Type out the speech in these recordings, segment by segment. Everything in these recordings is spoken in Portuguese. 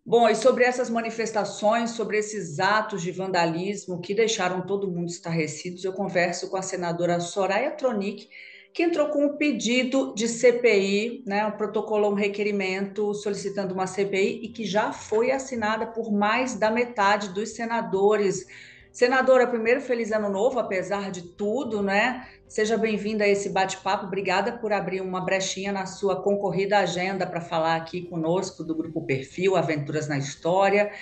Bom, e sobre essas manifestações, sobre esses atos de vandalismo que deixaram todo mundo estarrecidos, eu converso com a senadora Soraya Tronic, que entrou com um pedido de CPI, né, protocolou um requerimento solicitando uma CPI e que já foi assinada por mais da metade dos senadores. Senadora, primeiro, feliz ano novo, apesar de tudo, né? Seja bem-vinda a esse bate-papo. Obrigada por abrir uma brechinha na sua concorrida agenda para falar aqui conosco do Grupo Perfil Aventuras na História.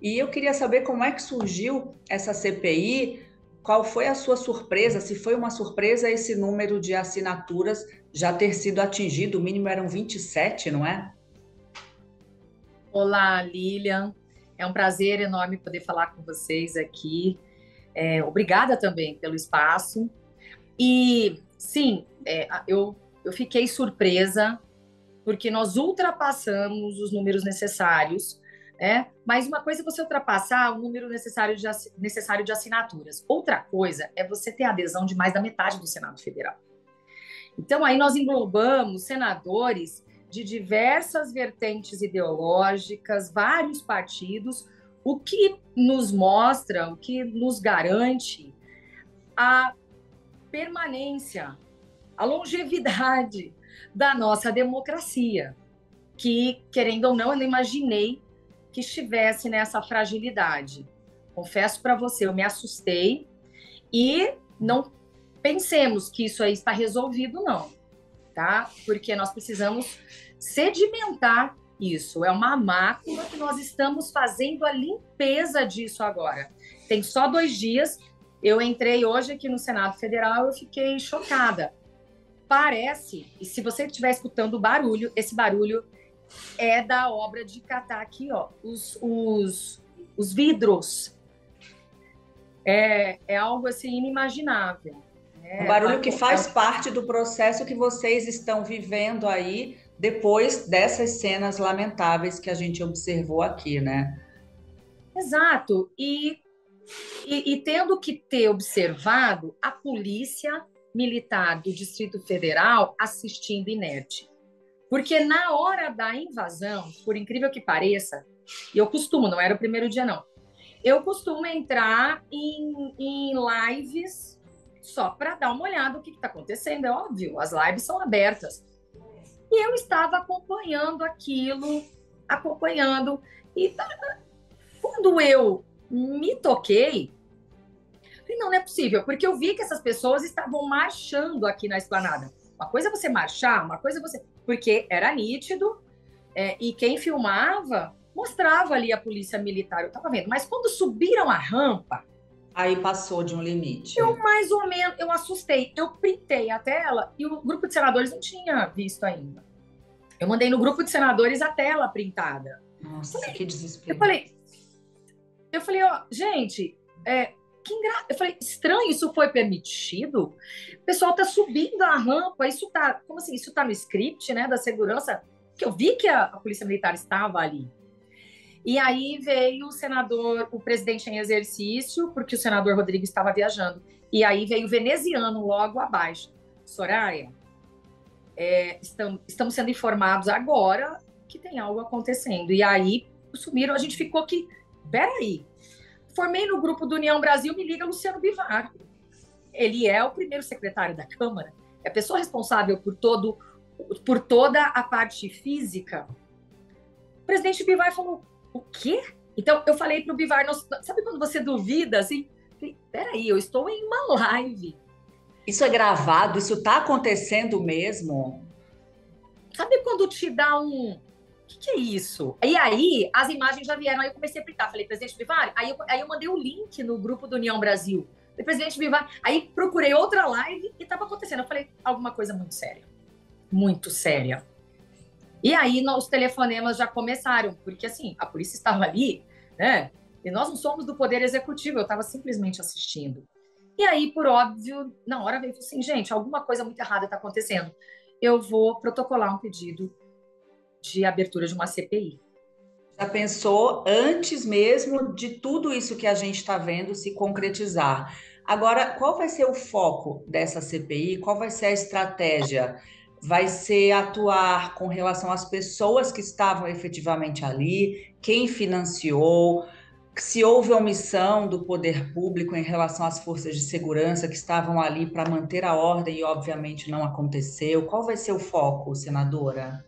E eu queria saber como é que surgiu essa CPI, qual foi a sua surpresa, se foi uma surpresa esse número de assinaturas já ter sido atingido, o mínimo eram 27, não é? Olá, Lilian. É um prazer enorme poder falar com vocês aqui. Obrigada também pelo espaço. E sim, eu fiquei surpresa porque nós ultrapassamos os números necessários, né? Mas uma coisa é você ultrapassar o número necessário de assinaturas. Outra coisa é você ter adesão de mais da metade do Senado Federal. Então, aí nós englobamos senadores de diversas vertentes ideológicas, vários partidos, o que nos mostra, o que nos garante a permanência, a longevidade da nossa democracia, que, querendo ou não, eu não imaginei que estivesse nessa fragilidade. Confesso para você, eu me assustei e não pensemos que isso aí está resolvido, não, tá? Porque nós precisamos sedimentar isso. É uma mácula que nós estamos fazendo a limpeza disso agora. Tem só 2 dias. Eu entrei hoje aqui no Senado Federal, eu fiquei chocada. Parece, e se você estiver escutando o barulho, esse barulho é da obra de catar aqui, ó, os vidros. É algo assim inimaginável. Um barulho que faz parte do processo que vocês estão vivendo aí depois dessas cenas lamentáveis que a gente observou aqui, né? Exato. E tendo que ter observado a polícia militar do Distrito Federal assistindo inerte. Porque na hora da invasão, por incrível que pareça, e eu costumo, não era o primeiro dia, não, eu costumo entrar em lives só para dar uma olhada no que está acontecendo, é óbvio, as lives são abertas. E eu estava acompanhando aquilo, e quando eu me toquei, falei, não é possível, porque eu vi que essas pessoas estavam marchando aqui na esplanada. Uma coisa é você marchar, uma coisa é você... Porque era nítido, e quem filmava mostrava ali a polícia militar, eu estava vendo. Mas quando subiram a rampa... Aí passou de um limite. Eu mais ou menos, eu assustei. Eu printei a tela e o grupo de senadores não tinha visto ainda. Eu mandei no grupo de senadores a tela printada. Nossa, que desespero. Eu falei, ó, gente, eu falei, estranho, isso foi permitido? O pessoal tá subindo a rampa, isso tá, como assim, isso tá no script, né, da segurança, que eu vi que a polícia militar estava ali. E aí veio o senador, o presidente em exercício, porque o senador Rodrigo estava viajando. E aí veio o veneziano logo abaixo. Soraya, estamos sendo informados agora que tem algo acontecendo. E aí sumiram, a gente ficou aqui, peraí. Formei no grupo do União Brasil, me liga Luciano Bivar. Ele é o primeiro secretário da Câmara, é a pessoa responsável por toda a parte física. O presidente Bivar falou, o quê? Então, eu falei para o Bivar, sabe quando você duvida, assim? Peraí, eu estou em uma live. Isso é gravado? Isso está acontecendo mesmo? Sabe quando te dá um... O que é isso? E aí, as imagens já vieram, aí eu comecei a printar. Falei, presidente Bivar, aí eu mandei o link no grupo do União Brasil. Falei, presidente Bivar, aí procurei outra live e estava acontecendo. Eu falei, alguma coisa muito séria. Muito séria. E aí os telefonemas já começaram, porque assim, a polícia estava ali, né? E nós não somos do Poder Executivo, eu estava simplesmente assistindo. E aí, por óbvio, na hora veio assim, gente, alguma coisa muito errada está acontecendo. Eu vou protocolar um pedido de abertura de uma CPI. Já pensou antes mesmo de tudo isso que a gente está vendo se concretizar? Agora, qual vai ser o foco dessa CPI? Qual vai ser a estratégia? vai ser atuar com relação às pessoas que estavam efetivamente ali, quem financiou, se houve omissão do poder público em relação às forças de segurança que estavam ali para manter a ordem e, obviamente, não aconteceu. Qual vai ser o foco, senadora?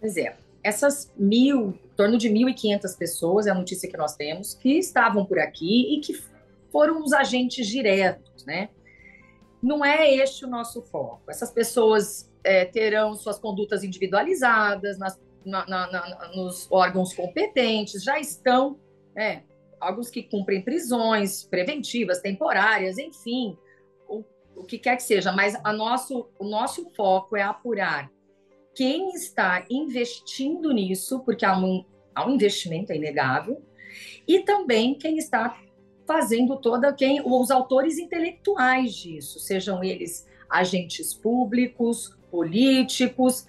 Pois é, essas em torno de 1.500 pessoas, é a notícia que nós temos, que estavam por aqui e que foram os agentes diretos, né? Não é este o nosso foco. Essas pessoas terão suas condutas individualizadas nos órgãos competentes, já estão, órgãos que cumprem prisões preventivas, temporárias, enfim, o que quer que seja, mas o nosso foco é apurar quem está investindo nisso, porque há um investimento, é inegável, e também quem está fazendo os autores intelectuais disso, sejam eles agentes públicos, políticos,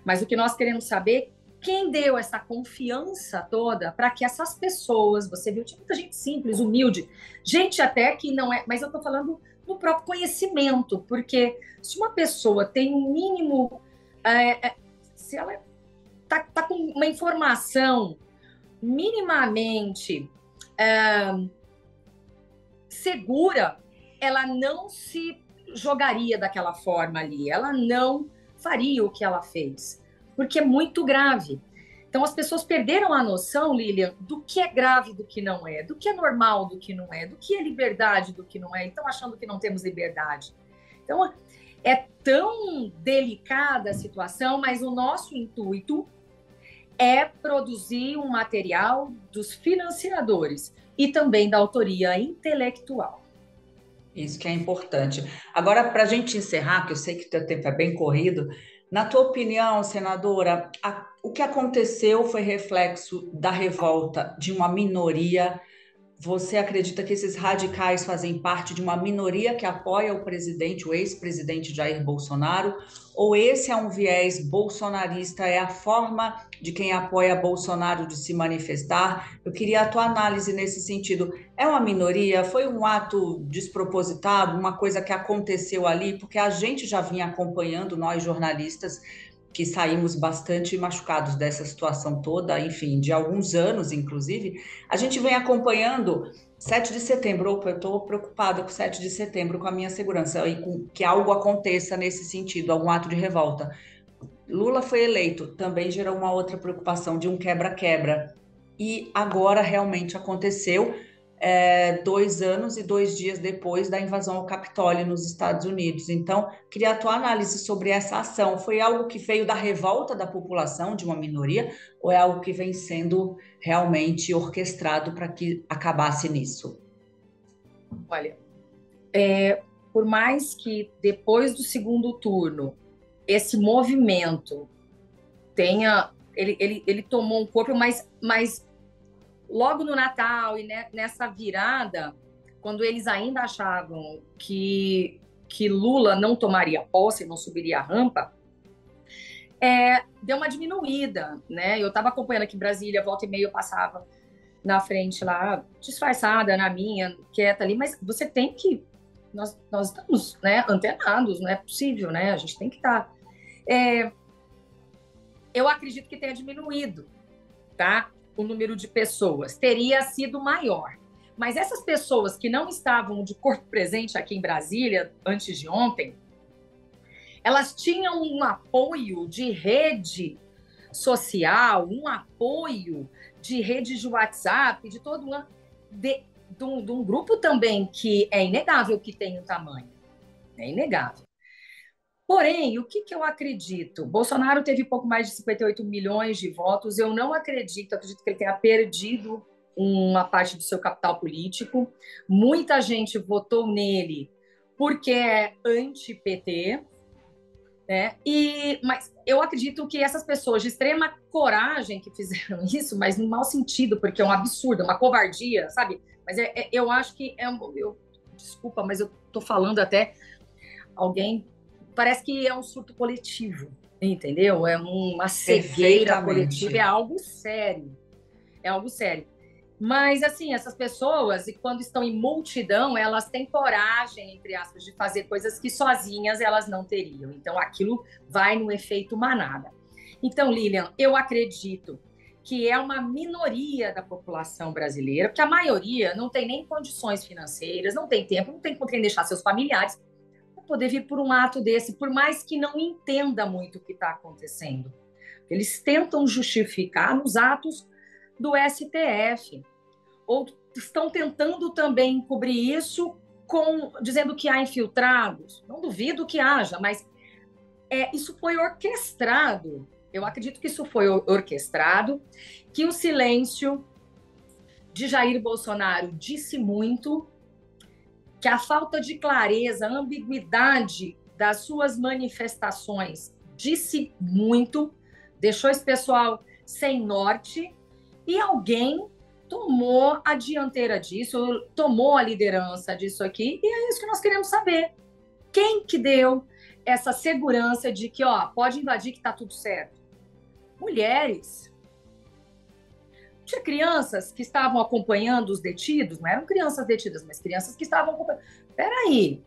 mas o que nós queremos saber é quem deu essa confiança toda para que essas pessoas, você viu, tinha muita gente simples, humilde, gente até que não é, mas eu estou falando no próprio conhecimento, porque se uma pessoa tem um mínimo, se ela tá com uma informação minimamente segura, ela não se jogaria daquela forma ali, ela não faria o que ela fez, porque é muito grave. Então, as pessoas perderam a noção, Lilian, do que é grave, do que não é, do que é normal, do que não é, do que é liberdade, do que não é. Estão achando que não temos liberdade. Então, é tão delicada a situação, mas o nosso intuito é produzir um material dos financiadores e também da autoria intelectual. Isso que é importante. Agora, para a gente encerrar, que eu sei que o teu tempo é bem corrido, na tua opinião, senadora, o que aconteceu foi reflexo da revolta de uma minoria? Você acredita que esses radicais fazem parte de uma minoria que apoia o presidente, o ex-presidente Jair Bolsonaro? Ou esse é um viés bolsonarista, é a forma de quem apoia Bolsonaro de se manifestar? Eu queria a tua análise nesse sentido. É uma minoria? Foi um ato despropositado, uma coisa que aconteceu ali? Porque a gente já vinha acompanhando, nós jornalistas, que saímos bastante machucados dessa situação toda, enfim, de alguns anos, inclusive, a gente vem acompanhando 7 de setembro. Opa, eu estou preocupada com 7 de setembro, com a minha segurança, e com que algo aconteça nesse sentido, algum ato de revolta. Lula foi eleito, também gerou uma outra preocupação de um quebra-quebra. E agora realmente aconteceu, 2 anos e 2 dias depois da invasão ao Capitólio nos Estados Unidos. Então, queria a tua análise sobre essa ação. Foi algo que veio da revolta da população, de uma minoria, ou é algo que vem sendo realmente orquestrado para que acabasse nisso? Olha, por mais que depois do segundo turno esse movimento ele tomou um corpo, mas logo no Natal e nessa virada, quando eles ainda achavam que Lula não tomaria posse, não subiria a rampa, deu uma diminuída, né? Eu estava acompanhando aqui em Brasília, volta e meia eu passava na frente lá, disfarçada, na minha, quieta ali, mas você tem que... Nós estamos, né, antenados, não é possível, né? A gente tem que estar... eu acredito que tenha diminuído, tá? O número de pessoas teria sido maior. Mas essas pessoas que não estavam de corpo presente aqui em Brasília antes de ontem, elas tinham um apoio de rede social, um apoio de rede de WhatsApp, de todo de um grupo também que é inegável que tem o tamanho. É inegável. Porém, o que eu acredito? Bolsonaro teve pouco mais de 58 milhões de votos. Eu não acredito que ele tenha perdido uma parte do seu capital político. Muita gente votou nele porque é anti-PT, né? Mas eu acredito que essas pessoas de extrema coragem que fizeram isso, mas no mau sentido, porque é um absurdo, uma covardia, sabe? Mas eu acho que desculpa, mas eu tô falando até alguém... Parece que é um surto coletivo, entendeu? É uma cegueira coletiva, é algo sério. É algo sério. Mas, assim, essas pessoas, e quando estão em multidão, elas têm coragem, entre aspas, de fazer coisas que sozinhas elas não teriam. Então, aquilo vai no efeito manada. Então, Lilian, eu acredito que é uma minoria da população brasileira, porque a maioria não tem nem condições financeiras, não tem tempo, não tem com quem deixar seus familiares para poder vir por um ato desse, por mais que não entenda muito o que está acontecendo. Eles tentam justificar nos atos do STF, ou estão tentando também encobrir isso dizendo que há infiltrados. Não duvido que haja, mas isso foi orquestrado. Eu acredito que isso foi orquestrado, que o silêncio de Jair Bolsonaro disse muito, que a falta de clareza, a ambiguidade das suas manifestações disse muito, deixou esse pessoal sem norte, e alguém tomou a dianteira disso, tomou a liderança disso aqui, e é isso que nós queremos saber. Quem que deu essa segurança de que, pode invadir que está tudo certo? Mulheres. Tinha crianças que estavam acompanhando os detidos, não eram crianças detidas, mas crianças que estavam acompanhando. Peraí.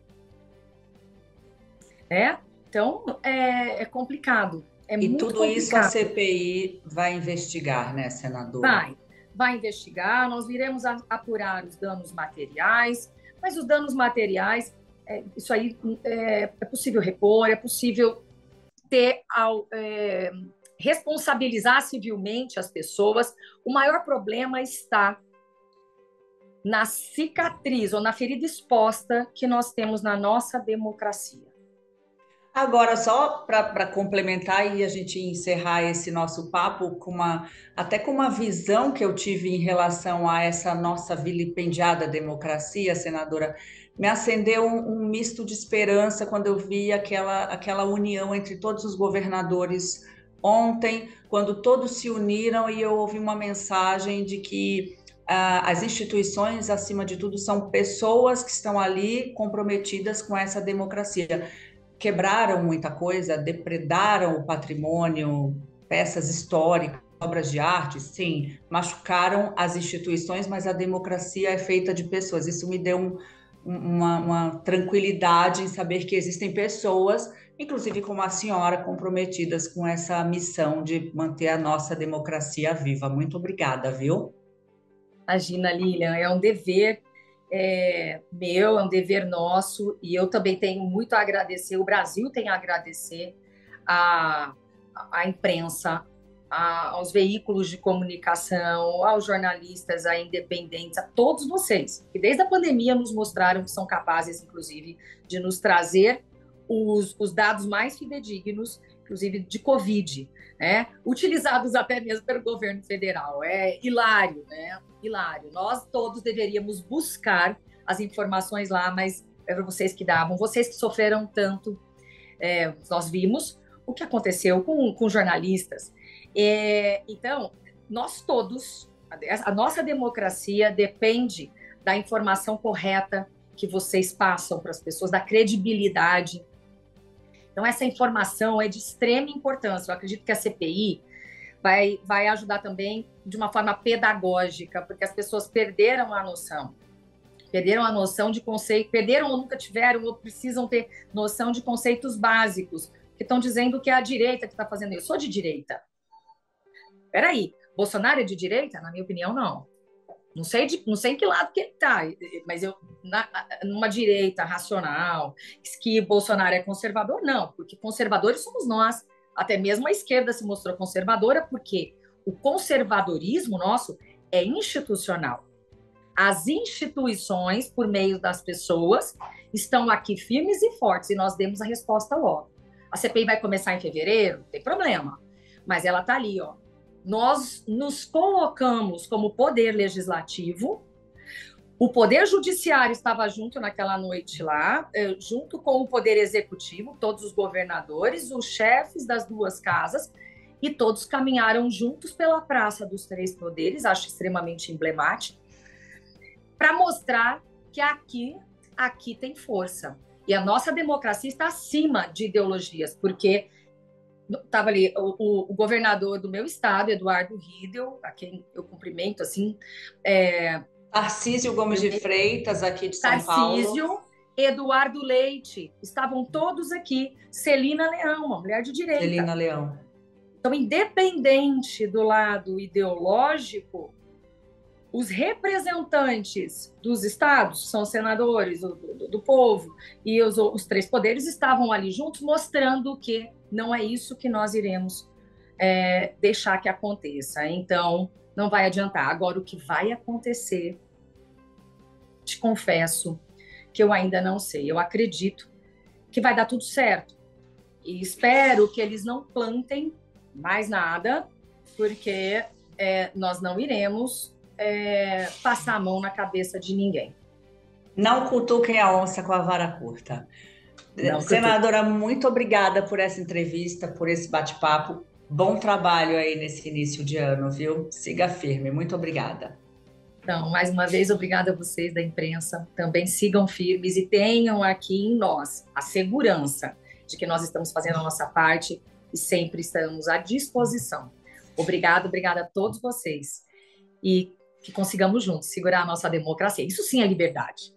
Então, é complicado. É E muito tudo isso a complicado. CPI vai investigar, né, senadora? Vai investigar, nós iremos apurar os danos materiais, mas os danos materiais, isso aí é possível repor, é possível responsabilizar civilmente as pessoas. O maior problema está na cicatriz ou na ferida exposta que nós temos na nossa democracia. Agora, só para complementar e a gente encerrar esse nosso papo até com uma visão que eu tive em relação a essa nossa vilipendiada democracia, senadora, me acendeu um misto de esperança quando eu vi aquela união entre todos os governadores ontem, quando todos se uniram e eu ouvi uma mensagem de que as instituições, acima de tudo, são pessoas que estão ali comprometidas com essa democracia. Quebraram muita coisa, depredaram o patrimônio, peças históricas, obras de arte, sim, machucaram as instituições, mas a democracia é feita de pessoas. Isso me deu uma tranquilidade em saber que existem pessoas, inclusive como a senhora, comprometidas com essa missão de manter a nossa democracia viva. Muito obrigada, viu? Imagina, Lilian, é um dever meu, é um dever nosso, e eu também tenho muito a agradecer, o Brasil tem a agradecer à imprensa, aos veículos de comunicação, aos jornalistas, a independentes, a todos vocês, que desde a pandemia nos mostraram que são capazes, inclusive, de nos trazer os dados mais fidedignos, inclusive de Covid, né? Utilizados até mesmo pelo governo federal. É hilário, né? Hilário. Nós todos deveríamos buscar as informações lá, mas eram vocês que davam, vocês que sofreram tanto. Nós vimos o que aconteceu com jornalistas. Então, nós todos, a nossa democracia depende da informação correta que vocês passam para as pessoas, da credibilidade. Então, essa informação é de extrema importância. Eu acredito que a CPI vai ajudar também de uma forma pedagógica, porque as pessoas perderam a noção de conceito, perderam ou nunca tiveram, ou precisam ter noção de conceitos básicos, que estão dizendo que é a direita que está fazendo isso. Eu sou de direita. Peraí, Bolsonaro é de direita? Na minha opinião, não. Não sei em que lado que ele está, mas numa direita racional, que Bolsonaro é conservador, não, porque conservadores somos nós. Até mesmo a esquerda se mostrou conservadora, porque o conservadorismo nosso é institucional. As instituições, por meio das pessoas, estão aqui firmes e fortes, e nós demos a resposta logo. A CPI vai começar em fevereiro? Não tem problema, mas ela está ali, ó. Nós nos colocamos como poder legislativo, o poder judiciário estava junto naquela noite lá, junto com o poder executivo, todos os governadores, os chefes das duas casas, e todos caminharam juntos pela Praça dos Três Poderes, acho extremamente emblemático, para mostrar que aqui tem força. E a nossa democracia está acima de ideologias, porque Estava ali o governador do meu estado, Eduardo Riedel, a quem eu cumprimento, assim, Tarcísio Gomes de Freitas, aqui de São Paulo. Tarcísio, Eduardo Leite, estavam todos aqui. Celina Leão, uma mulher de direita. Celina Leão. Então, independente do lado ideológico, os representantes dos estados, são os senadores do povo, e os três poderes estavam ali juntos, mostrando que não é isso que nós iremos deixar que aconteça. Então, não vai adiantar. Agora, o que vai acontecer, te confesso que eu ainda não sei. Eu acredito que vai dar tudo certo. E espero que eles não plantem mais nada, porque nós não iremos passar a mão na cabeça de ninguém. Não cutuquem a onça com a vara curta. Senadora, muito obrigada por essa entrevista, por esse bate-papo. Bom trabalho aí nesse início de ano, viu? Siga firme. Muito obrigada. Então, mais uma vez, obrigada a vocês da imprensa. Também sigam firmes e tenham aqui em nós a segurança de que nós estamos fazendo a nossa parte e sempre estamos à disposição. Obrigada a todos vocês. E que consigamos juntos segurar a nossa democracia. Isso sim é liberdade.